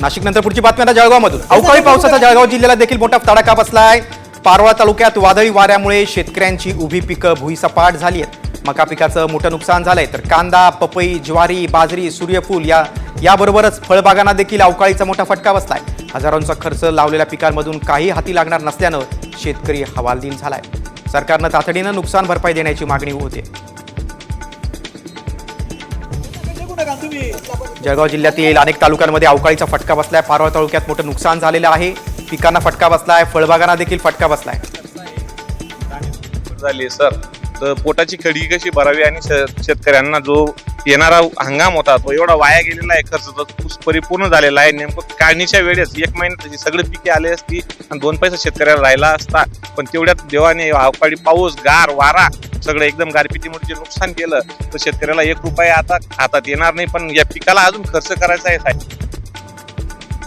नाशिक नंतर पुढची बातमी आता जळगावमधून। अवकाळी पावसाचा जळगाव जिल्ह्याला देखील मोठा तडाखा बसलाय। पारोळा तालुक्यात वादळी वाऱ्यामुळे शेतकऱ्यांची उभी पिकं भुईसपाट झाली आहेत। मका पिकाचं मोठं नुकसान झालंय, तर कांदा, पपई, ज्वारी, बाजरी, सूर्यफूल याबरोबरच फळबागांना देखील अवकाळीचा मोठा फटका बसलाय। हजारोंचा खर्च लावलेल्या पिकांमधून काही हाती लागणार नसल्यानं शेतकरी हवालदिल झालाय। सरकारनं तातडीनं नुकसान भरपाई देण्याची मागणी होते। जळगाव जिल्ह्यातील अनेक तालुक्यांमध्ये अवकाळीचा फटका बसलाय। पारोळा तालुक्यात मोठं नुकसान झालेलं आहे। पिकांना फटका बसलाय, फळबागांना देखील फटका बसलाय। झाली सर, तर पोटाची खडी कशी भरावी आणि शेतकऱ्यांना जो येणारा हंगाम होता तो एवढा वाया गेलेला आहे। खर्च तर परिपूर्ण झालेला आहे। नेमकं काढणीच्या वेळेस 1 महिन्यात सगळी पिके आली असती आणि 2 पैसा शेतकऱ्याला राहिला असता, पण तेवढ्यात देवाने अवकाळी पाऊस, गार वारा सगळं एकदम गारपिटीमुळे जे नुकसान केलं, तर शेतकऱ्याला 1 रुपया आता हातात येणार नाही। पण या पिकाला अजून खर्च करायचा आहे साहेब।